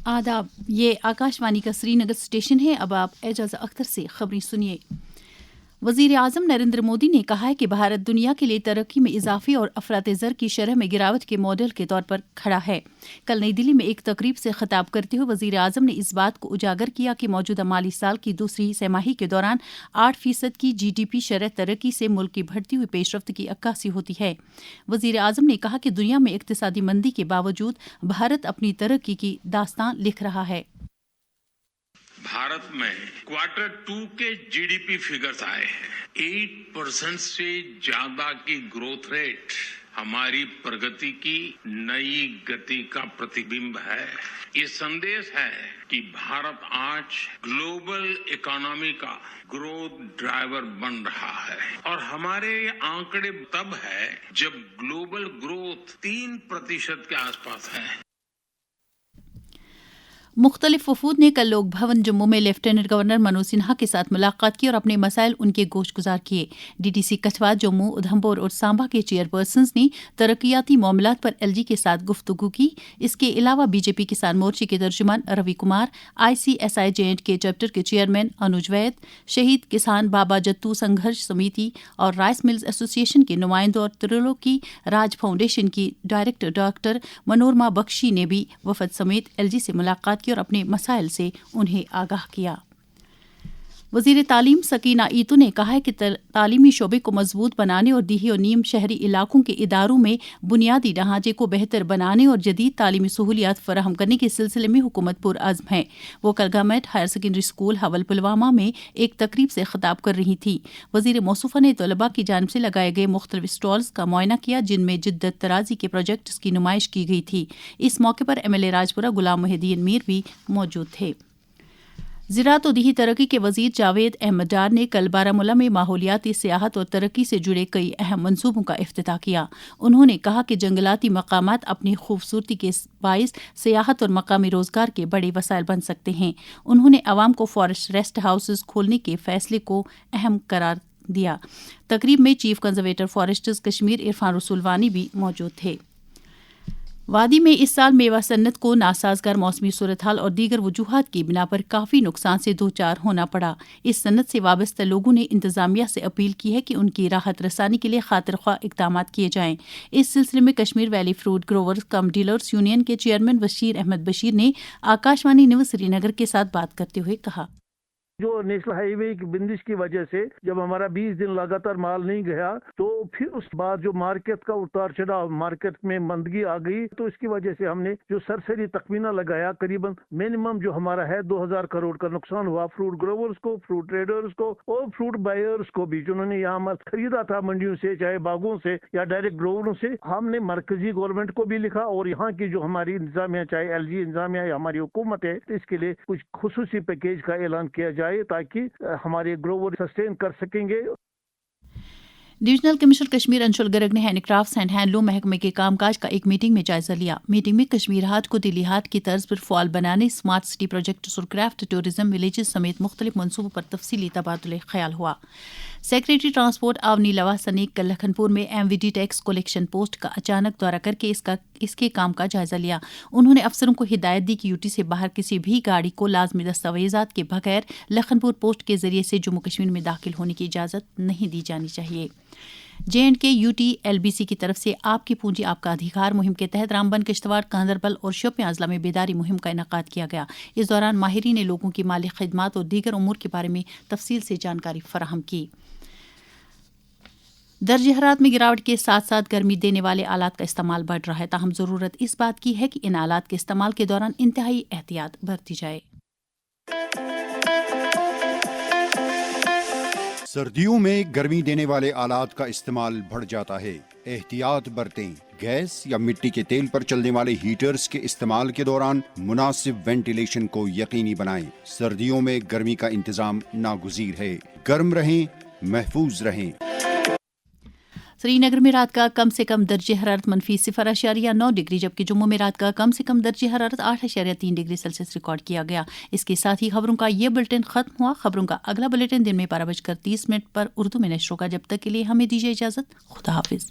आदाब, ये आकाशवाणी का श्रीनगर स्टेशन है। अब आप एजाज अख्तर से खबरें सुनिए। वज़ीर आज़म नरेंद्र मोदी ने कहा है कि भारत दुनिया के लिए तरक्की में इजाफे और अफरात-ए-ज़र की शरह में गिरावट के मॉडल के तौर पर खड़ा है। कल नई दिल्ली में एक तकरीब से खिताब करते हुए वज़ीर आज़म ने इस बात को उजागर किया कि मौजूदा माली साल की दूसरी तिमाही के दौरान 8% की GDP शरह तरक्की से मुल्क की बढ़ती हुई पेशरफ्त की अक्कासी होती है। वज़ीर आज़म ने कहा कि दुनिया में इक़्तिसादी मंदी के बावजूद भारत अपनी तरक्की की दास्तान लिख रहा है। भारत में Q2 के GDP फिगर्स आए हैं। 8% से ज्यादा की ग्रोथ रेट हमारी प्रगति की नई गति का प्रतिबिंब है। ये संदेश है कि भारत आज ग्लोबल इकोनॉमी का ग्रोथ ड्राइवर बन रहा है और हमारे आंकड़े तब है जब ग्लोबल ग्रोथ 3% के आसपास है। मुख्तलिफ वफूद ने कल लोक भवन जम्मू में लेफ्टिनेंट गवर्नर मनोज सिन्हा के साथ मुलाकात की और अपने मसाइल उनके गोशगुजार किए। DDC कठवा, जम्मू, उधमपुर और सांबा के चेयरपर्सन्स ने तरक्याती मामलात पर LG के साथ गुफ्तगू की। इसके अलावा BJP किसान मोर्चे के तर्जुमान Ravi Kumar, ICSI J&K chapter के चेयरमैन अनुज वैद, शहीद किसान बाबा जत्तू संघर्ष समिति और राइस मिल्स एसोसिएशन के नुमाइंदों और त्रिलोकी राज फाउंडेशन की डायरेक्टर डॉक्टर मनोरमा बख्शी ने भी वफद समेत LG से मुलाकात और अपने मसाइल से उन्हें आगाह किया। वज़ीर तालीम सकीना ईतू ने कहा है कि तालीमी शोबे को मजबूत बनाने और दीही और नीम शहरी इलाकों के इदारों में बुनियादी ढांचे को बेहतर बनाने और जदीद तालीमी सहूलियात फराहम करने के सिलसिले में हुकूमत पुरअज़्म है। वो कल government higher secondary school Hawal Pulwama में एक तकरीब से खिताब कर रही थी। वज़ीर मौसूफ़ा ने तलबा की जानिब से लगाए गए मुख्तलिफ स्टॉल्स का मुआयना किया जिनमें जिद्दत तराजी के प्रोजेक्ट्स की नुमाइश की गई थी। इस मौके पर MLA राजपुरा गुलाम मुहिद्दीन मीर भी मौजूद थे। ज़राअत और दीही तरक्की के वज़ीर जावेद अहमद डार ने कल बारामूला में माहौलियाती सियाहत और तरक्की से जुड़े कई अहम मंसूबों का इफ्तिताह किया। उन्होंने कहा कि जंगलाती मकामात अपनी खूबसूरती के बाइस सियाहत और मकामी रोज़गार के बड़े वसाइल बन सकते हैं। उन्होंने आवाम को फॉरेस्ट रेस्ट हाउसेज खोलने के फैसले को अहम करार दिया। तकरीब में chief conservator foresters Kashmir Irfan Rasoolwani भी मौजूद थे। वादी में इस साल मेवा सन्नत को नासाजगार मौसमी सूरत हाल और दीगर वजूहात की बिना पर काफ़ी नुकसान से दो चार होना पड़ा। इस सन्नत से वाबस्ता लोगों ने इंतज़ामिया से अपील की है कि उनकी राहत रसानी के लिए खातिर ख्वाह इक़दाम किए जाएं। इस सिलसिले में कश्मीर वैली फ्रूट ग्रोवर्स कम डीलर्स यूनियन के चेयरमैन बशीर अहमद बशीर ने आकाशवाणी न्यूज़ श्रीनगर के साथ बात करते हुए कहा, जो नेशनल हाईवे की बंदिश की वजह से जब हमारा 20 दिन लगातार माल नहीं गया तो फिर उस बाद जो मार्केट का उतार चढ़ाव, मार्केट में मंदगी आ गई, तो इसकी वजह से हमने जो सरसरी तखमीना लगाया करीबन मिनिमम जो हमारा है 2000 करोड़ का नुकसान हुआ फ्रूट ग्रोवर्स को, फ्रूट ट्रेडर्स को और फ्रूट बायर्स को भी, जिन्होंने यहाँ माल खरीदा था मंडियों से, चाहे बागों से या डायरेक्ट ग्रोवरों से। हमने मरकजी गवर्नमेंट को भी लिखा और यहाँ की जो हमारी इंतजामिया, चाहे LG इंतजामिया या हमारी हुकूमत है, इसके लिए कुछ खुसूसी पैकेज का ऐलान किया जाए ताकि हमारे ग्रोवर सस्टेन कर सकेंगे। डिविजनल कमिश्नर कश्मीर अंशुल गर्ग ने हैंडक्राफ्ट्स एंड हैंडलूम महकमे के कामकाज का एक मीटिंग में जायजा लिया। मीटिंग में कश्मीर हाट को दिल्ली हाट की तर्ज पर फॉल बनाने, स्मार्ट सिटी प्रोजेक्ट्स और क्राफ्ट टूरिज्म विलेजेस समेत मुख्तलिफ मंसूबों पर तफसीली तबादुल ख्याल हुआ। सेक्रेटरी ट्रांसपोर्ट आवनी लवासा ने कल लखनपुर में MVD टैक्स कलेक्शन पोस्ट का अचानक दौरा करके इसके काम का जायजा लिया। उन्होंने अफसरों को हिदायत दी कि UT से बाहर किसी भी गाड़ी को लाजमी दस्तावेजात के बगैर लखनपुर पोस्ट के जरिए से जम्मू कश्मीर में दाखिल होने की इजाज़त नहीं दी जानी चाहिए। J&K UT LBC की तरफ से आपकी पूंजी आपका अधिकार मुहिम के तहत रामबन, किश्तवाड़, गांधरबल और शोपियां अजला में बेदारी मुहिम का इनेकाद किया गया। इस दौरान माहिरीन ने लोगों की माली खिदमात और दीगर उमूर के बारे में तफसील से जानकारी फराहम की। दर्ज हरारत में गिरावट के साथ साथ गर्मी देने वाले आलात का इस्तेमाल बढ़ रहा है, ताहम ज़रूरत इस बात की है कि इन आलात के इस्तेमाल के दौरान इंतहाई एहतियात बरती जाए। सर्दियों में गर्मी देने वाले आलात का इस्तेमाल बढ़ जाता है, एहतियात बरतें। गैस या मिट्टी के तेल पर चलने वाले हीटर्स के इस्तेमाल के दौरान मुनासिब वेंटिलेशन को यकीनी बनाएं। सर्दियों में गर्मी का इंतजाम नागुज़ीर है। गर्म रहें, महफूज रहें। श्रीनगर में रात का कम से कम दर्जे हरारत -0.9 डिग्री जबकि जम्मू में रात का कम से कम दर्जे हरारत 8.3 डिग्री सेल्सियस रिकॉर्ड किया गया। इसके साथ ही खबरों का ये बुलेटिन खत्म हुआ। खबरों का अगला बुलेटिन दिन में 12:30 पर उर्दू में नश्र होगा। जब तक के लिए हमें दीजिए इजाजत। खुदा हाफिज।